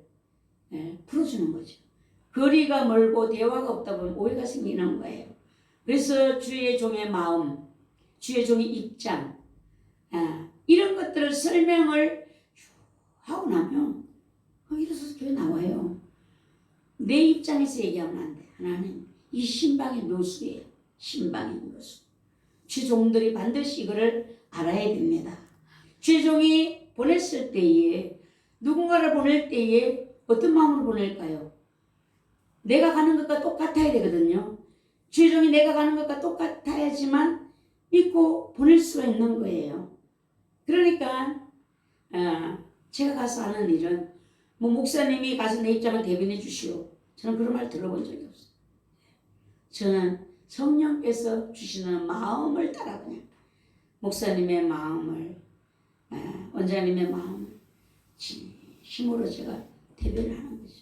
풀어주는 거죠. 거리가 멀고 대화가 없다 보면 오해가 생기는 거예요. 그래서 주의 종의 마음, 주의 종의 입장 이런 것들을 설명을 하고 나면 일어서서 교회 나와요. 내 입장에서 얘기하면 안 돼. 하나님 이 신방의 묘수예요. 신방의 묘수. 주 종들이 반드시 이거를 알아야 됩니다. 주 종이 보냈을 때에 누군가를 보낼 때에 어떤 마음으로 보낼까요? 내가 가는 것과 똑같아야 되거든요. 주의 종이 내가 가는 것과 똑같아야지만 믿고 보낼 수가 있는 거예요. 그러니까 제가 가서 하는 일은 뭐 목사님이 가서 내 입장을 대변해 주시오. 저는 그런 말 들어본 적이 없어요. 저는 성령께서 주시는 마음을 따라 그냥 목사님의 마음을 원장님의 마음을 힘으로 제가 대변을 하는 거죠.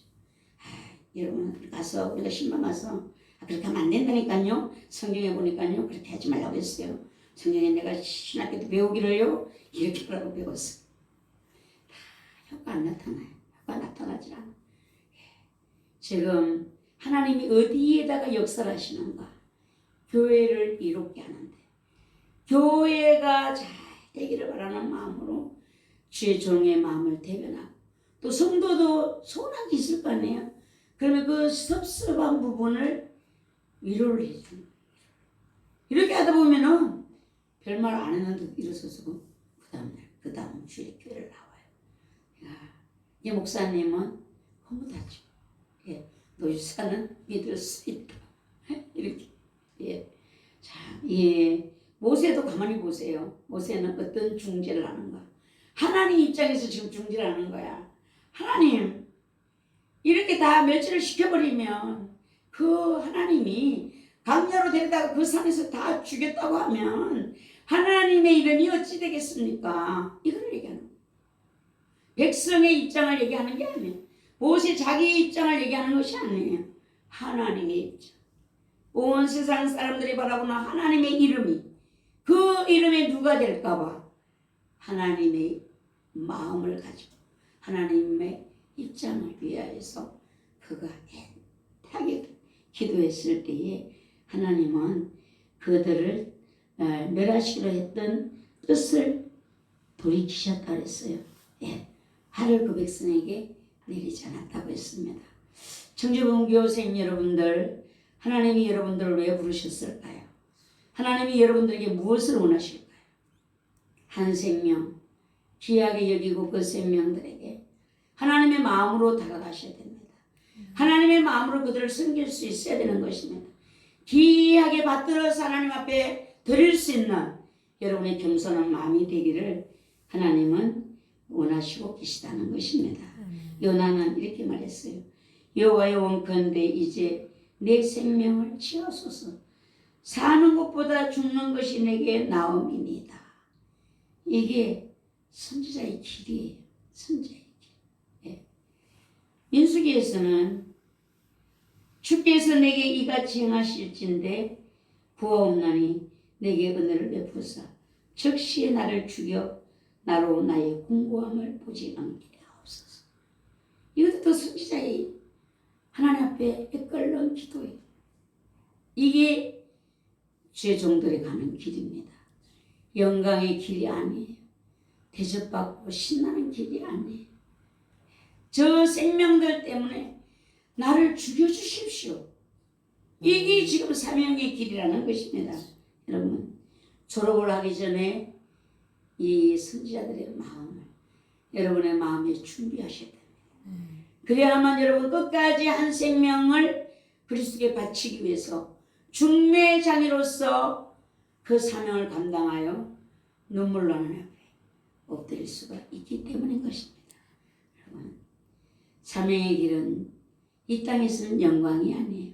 여러분 가서 우리가 신방 가서 그렇게 하면 안 된다니까요. 성경에 보니까요 그렇게 하지 말라고 했어요. 성경에 내가 신학교 때 배우기를요 이렇게 하라고 배웠어요. 다 효과 안 나타나요. 효과 나타나지 않아. 지금 하나님이 어디에다가 역사를 하시는가? 교회를 이롭게 하는데 교회가 잘 되기를 바라는 마음으로 주의 종의 마음을 대변하고 또 성도도 소원한 게 있을 거 아니에요. 그러면 그 섭섭한 부분을 위로를 해주는 거예요. 이렇게 하다 보면은 별말 안 했는데 일어서서 그 다음 주일에 교회를 나와요. 이 목사님은 허무하죠. 노유사는 믿을 수 있다. 이렇게. 자, 모세도 가만히 보세요. 모세는 어떤 중재를 하는가? 하나님 입장에서 지금 중재를 하는 거야. 하나님, 이렇게 다 멸치를 시켜버리면 그 하나님이 강야로 데려다가 그 산에서 다 죽였다고 하면 하나님의 이름이 어찌 되겠습니까? 이걸 얘기하는 거예요. 백성의 입장을 얘기하는 게 아니에요. 모세 자기 입장을 얘기하는 것이 아니에요. 하나님의 입장. 온 세상 사람들이 바라보는 하나님의 이름이 그 이름에 누가 될까봐 하나님의 마음을 가지고 하나님의 입장을 위하여서 그가 애타게 기도했을 때에 하나님은 그들을 멸하시기로 했던 뜻을 돌이키셨다 그랬어요. 화를 그 백성에게 내리지 않았다고 했습니다. 청주본교생 여러분들, 하나님이 여러분들을 왜 부르셨을까요? 하나님이 여러분들에게 무엇을 원하실까요? 한 생명, 귀하게 여기고 그 생명들에게 하나님의 마음으로 다가가셔야 됩니다. 하나님의 마음으로 그들을 섬길 수 있어야 되는 것입니다. 귀하게 받들어서 하나님 앞에 드릴 수 있는 여러분의 겸손한 마음이 되기를 하나님은 원하시고 계시다는 것입니다. 요나는 이렇게 말했어요. 여호와의 원컨대 이제 내 생명을 지하소서. 사는 것보다 죽는 것이 내게 나음이니이다. 이게 선지자의 길이에요. 선지자의 길. 예. 민수기에서는 주께서 내게 이같이 행하실진대 구하옵나니 내게 은혜를 베푸사 즉시 나를 죽여 나로 나의 공고함을 보지 않게 하옵소서. 이것도 또 선지자의 하나님 앞에 끓는 기도예요. 이게 죄종들이 가는 길입니다. 영광의 길이 아니에요. 대접받고 신나는 길이 아니에요. 저 생명들 때문에 나를 죽여주십시오. 이게 지금 사명의 길이라는 것입니다. 여러분, 졸업을 하기 전에 이 선지자들의 마음을 여러분의 마음에 준비하셔야 됩니다. 그래야만 여러분 끝까지 한 생명을 그리스도께 바치기 위해서 중매장이로서 그 사명을 감당하여 눈물로 하나님 앞에 엎드릴 수가 있기 때문인 것입니다. 여러분, 사명의 길은 이 땅에서는 영광이 아니에요.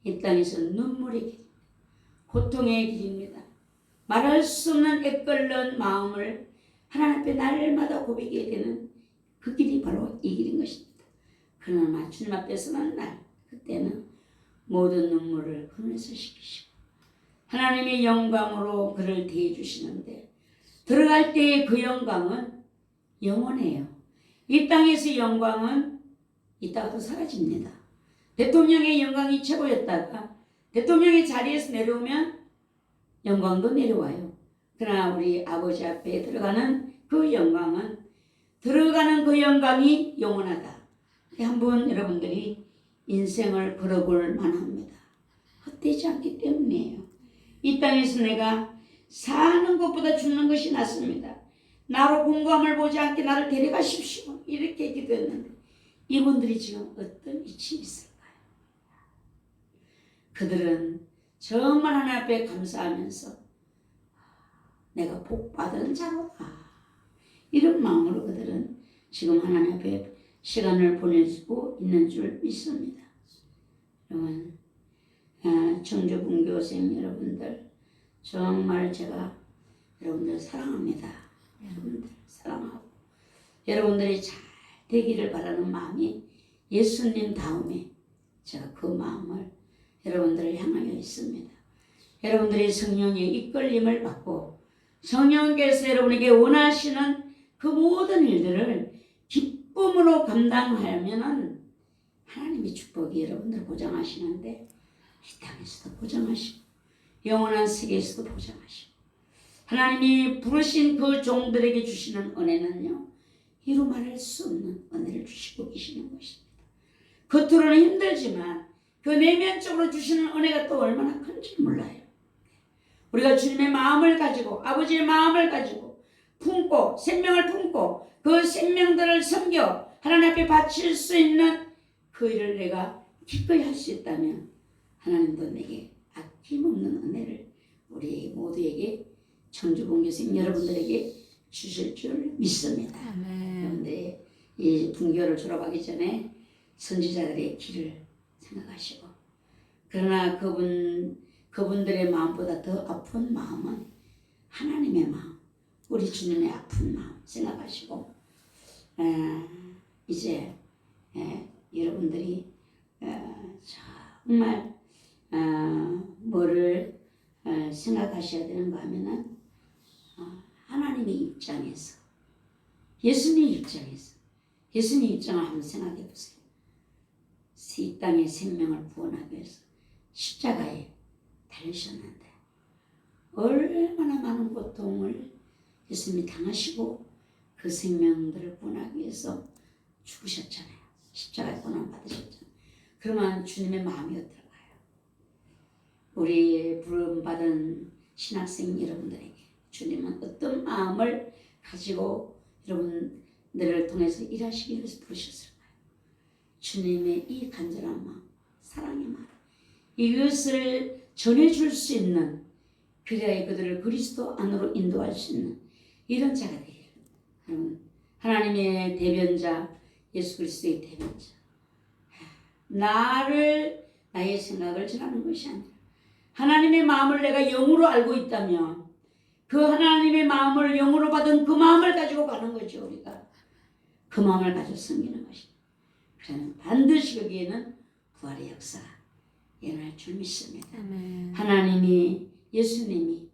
이 땅에서는 눈물의 길입니다. 고통의 길입니다. 말할 수 없는 애끓는 마음을 하나님 앞에 날마다 고백해야 되는 그 길이 바로 이 길인 것입니다. 그러나 주님 앞에 서는 날, 그때는 모든 눈물을 흘려서 시키시고 하나님의 영광으로 그를 대해주시는데 들어갈 때의 그 영광은 영원해요. 이 땅에서의 영광은 이따가도 사라집니다. 대통령의 영광이 최고였다가 대통령의 자리에서 내려오면 영광도 내려와요. 그러나 우리 아버지 앞에 들어가는 그 영광은 들어가는 그 영광이 영원하다. 한번 여러분들이 인생을 걸어볼 만합니다. 헛되지 않기 때문이에요. 이 땅에서 내가 사는 것보다 죽는 것이 낫습니다. 나로 공감을 보지 않게 나를 데려가십시오. 이렇게 기도했는데 이분들이 지금 어떤 위치에 있을까요? 그들은 정말 하나님 앞에 감사하면서 내가 복받은 자로다. 이런 마음으로 그들은 지금 하나님 앞에 시간을 보내고 있는 줄 믿습니다. 여러분, 청주분교생 여러분들 정말 제가 여러분들 사랑합니다. 여러분들 사랑하고 여러분들이 잘 되기를 바라는 마음이 예수님 다음에 제가 그 마음을 여러분들을 향하여 있습니다. 여러분들이 성령의 이끌림을 받고 성령께서 여러분에게 원하시는 그 모든 일들을 기쁨으로 감당하면은 하나님의 축복이 여러분들 보장하시는데 이 땅에서도 보장하시고 영원한 세계에서도 보장하시고 하나님이 부르신 그 종들에게 주시는 은혜는요 이루 말할 수 없는 은혜를 주시고 계시는 것입니다. 겉으로는 힘들지만 그 내면적으로 주시는 은혜가 또 얼마나 큰지 몰라요. 우리가 주님의 마음을 가지고 아버지의 마음을 가지고 품고 생명을 품고 그 생명들을 섬겨 하나님 앞에 바칠 수 있는 그 일을 내가 기꺼이 할 수 있다면 하나님도 내게 아낌없는 은혜를 우리 모두에게 청주분교생 여러분들에게 주실 줄 믿습니다. 여러분들이 이 분교를 졸업하기 전에 선지자들의 길을 생각하시고 그러나 그분들의 마음보다 더 아픈 마음은 하나님의 마음, 우리 주님의 아픈 마음 생각하시고 이제 여러분들이 정말 뭐를 생각하셔야 되는가 하면은 하나님의 입장에서 예수님 입장을 한번 생각해 보세요. 이 땅의 생명을 구원하기 위해서 십자가에 달리셨는데 얼마나 많은 고통을 예수님이 당하시고 그 생명들을 구원하기 위해서 죽으셨잖아요. 십자가에 고난 받으셨잖아요. 그러면 주님의 마음이 어떨까요? 우리 부름받은 신학생 여러분들에게 주님은 어떤 마음을 가지고 여러분들을 통해서 일하시기 위해서 부르셨을까요? 주님의 이 간절한 마음, 사랑의 마음, 이것을 전해줄 수 있는 그래야 그들을 그리스도 안으로 인도할 수 있는 이런 자가 되기를. 여러분, 하나님의 대변자, 예수 그리스도의 대변자. 나의 생각을 전하는 것이 아니라 하나님의 마음을 내가 영으로 알고 있다면 그 하나님의 마음을 영으로 받은 그 마음을 가지고 가는 거죠. 우리가 그 마음을 가지고 섬기는 것입니다. 그러면 반드시 거기에는 부활의 역사가 일어날 줄 믿습니다. 아멘. 하나님이 예수님이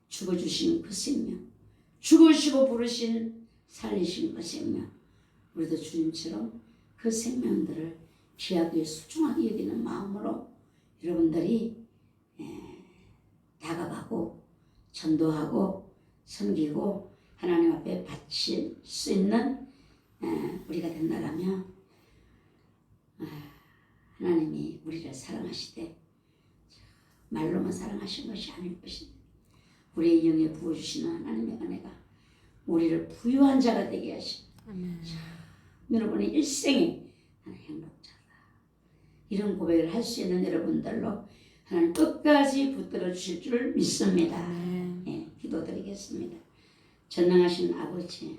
죽어주신 그 생명, 죽으시고 부르신 살리신 그 생명, 우리도 주님처럼 그 생명들을 귀하게 소중하게 여기는 마음으로 여러분들이 다가가고 전도하고 섬기고 하나님 앞에 바칠 수 있는 우리가 된다라면 하나님이 우리를 사랑하시되 말로만 사랑하신 것이 아닐 것입니다. 우리의 영에 부어주시는 하나님의 은혜가 우리를 부유한 자가 되게 하십니다. 아멘. 여러분의 일생에 나는 행복자다. 이런 고백을 할 수 있는 여러분들로 하나님 끝까지 붙들어 주실 줄 믿습니다. 예, 기도드리겠습니다. 전능하신 아버지,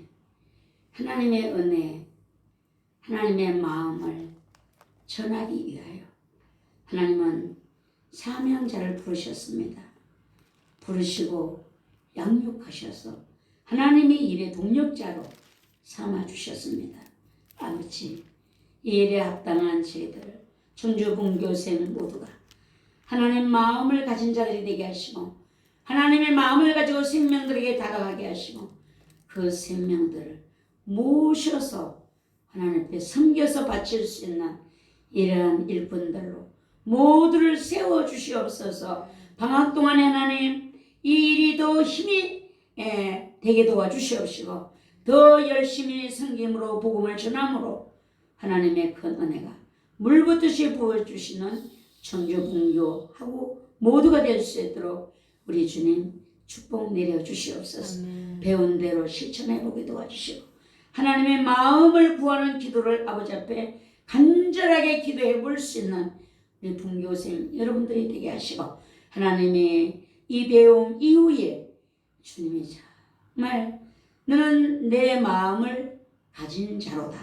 하나님의 은혜, 하나님의 마음을 전하기 위하여 하나님은 사명자를 부르셨습니다. 부르시고 양육하셔서 하나님의 일의 동력자로 삼아주셨습니다. 아버지, 이 일에 합당한 저희들을 청주분교생 모두가 하나님 마음을 가진 자들이 되게 하시고 하나님의 마음을 가지고 생명들에게 다가가게 하시고 그 생명들을 모셔서 하나님 앞에 섬겨서 바칠 수 있는 이러한 일꾼들로 모두를 세워주시옵소서. 방학 동안에 하나님 이 일이 더 힘이 되게 도와주시옵시고 더 열심히 섬김으로 복음을 전함으로 하나님의 큰 은혜가 물붓듯이 부어주시는 청주분교하고 모두가 될 수 있도록 우리 주님 축복 내려주시옵소서. 배운 대로 실천해보게 도와주시고 하나님의 마음을 구하는 기도를 아버지 앞에 간절하게 기도해 볼 수 있는 우리 분교생 여러분들이 되게 하시고 하나님의 이 배움 이후에 주님이 정말 너는 내 마음을 가진 자로다.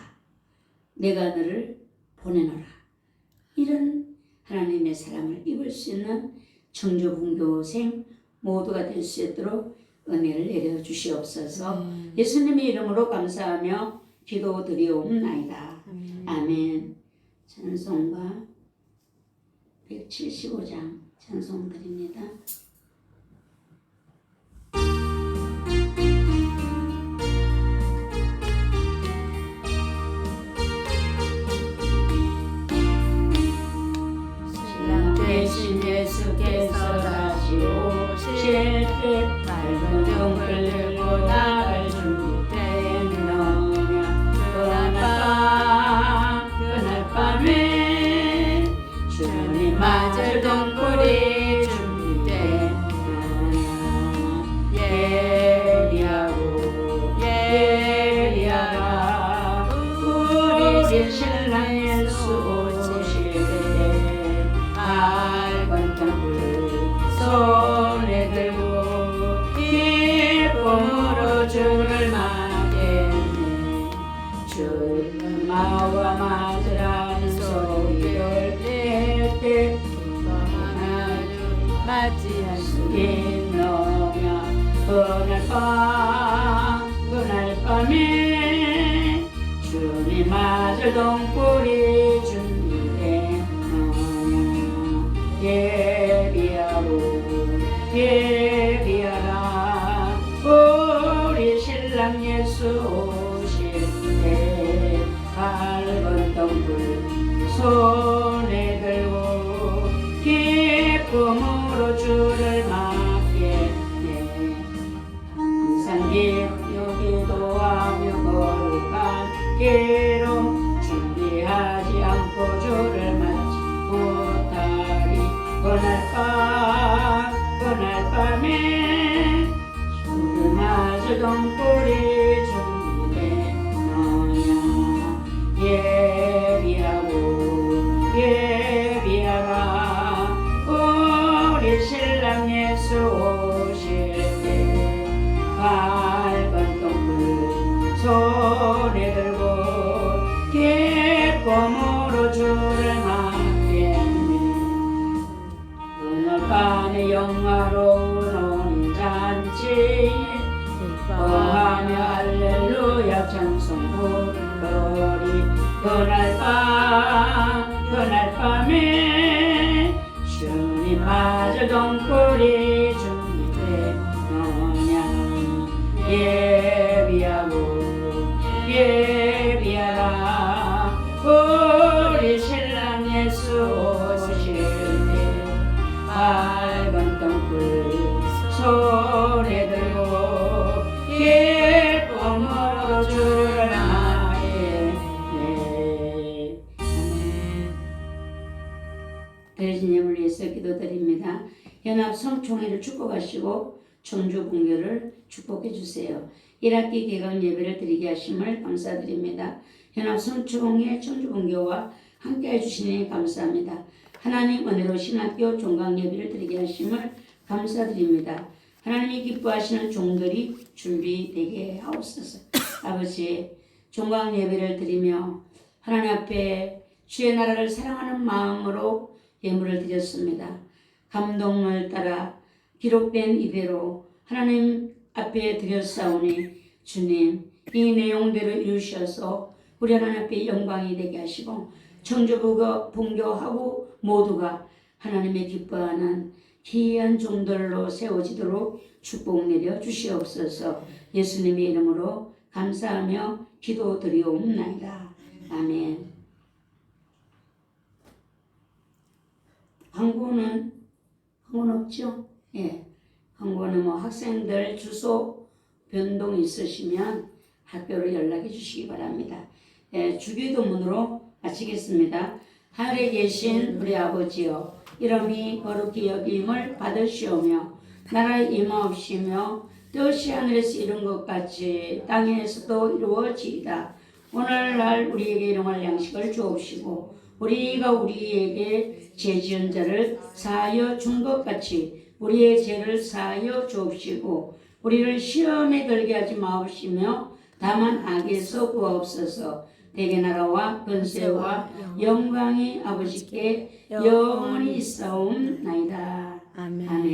내가 너를 보내노라. 이런 하나님의 사랑을 입을 수 있는 청주분교생 모두가 될 수 있도록 은혜를 내려주시옵소서. 예수님의 이름으로 감사하며 기도드리옵나이다. 아멘. 찬송가 175장 찬송 드립니다. 신랑 되신 예수께서 다시 오실 때 밝은 등불 들고 나갈 준비되노냐. 그날 밤에 주님 맞을 등불이 준비되노냐. 예리하라 우리 신랑 예수 오실 때 밝은 등불 손에 들고 기쁨으로 주를 맞겠네. 주는 마와 맞으라는 소리를 낼때 맞이할 수 있노냐. 그날 밤에 주님 맞을 등불이 준비되노냐. 예비하라 우리 신랑 예수 오실 때 밝은 등불 손에 들고 기쁨으로 주를 맞겠네. 항상 기도하며 거룩한 기름 준비하지 않고 주를 맞지 못하리. 그날 밤에 주를 맞을 등불이 준비되노냐. 예비하라 우리 신랑 예수 주를 맡겠네. 그날 밤에 영화로운 잔치 거하며 할렐루야 찬송 부르리. 그날 밤에 주님 맞을 동굴이 준비되느냐. 예비하라 우리 신랑 예수 오실 때 밝은 동굴 손에 들고 기쁨으로 주를 맞이하네. 아멘. 대신 예물을 위해서 기도드립니다. 연합 성총회를 축복하시고 청주 분교를 축복해 주세요. 1학기 개강 예배를 드리게 하심을 감사드립니다. 연합 성총회 청주 분교와 함께 해주시니 감사합니다. 하나님 은혜로 신학교 종강 예배를 드리게 하심을 감사드립니다. 하나님이 기뻐하시는 종들이 준비되게 하옵소서. 아버지, 종강 예배를 드리며 하나님 앞에 주의 나라를 사랑하는 마음으로 예물을 드렸습니다. 감동을 따라 기록된 이대로 하나님 앞에 드렸사오니 주님, 이 내용대로 이루셔서 우리 하나님 앞에 영광이 되게 하시고 청주 분교하고 모두가 하나님의 기뻐하는 귀한 종들로 세워지도록 축복 내려 주시옵소서. 예수님의 이름으로 감사하며 기도드리옵나이다. 아멘. 광고는 없죠? 예. 광고는 학생들 주소 변동 있으시면 학교로 연락해 주시기 바랍니다. 예, 주기도문으로 마치겠습니다. 하늘에 계신 우리 아버지여, 이름이 거룩히 여김을 받으시오며 나라의 임하옵시며 뜻이 하늘에서 이룬 것 같이 땅에서도 이루어지이다. 오늘날 우리에게 일용할 양식을 주옵시고 우리가 우리에게 죄 지은 자를 사하여 준 것 같이 우리의 죄를 사하여 주옵시고 우리를 시험에 들게 하지 마옵시며 다만 악에서 구하옵소서. 대개 나라와 권세와 영광이 아버지께 영원히 있사옵나이다. 아멘. 아멘.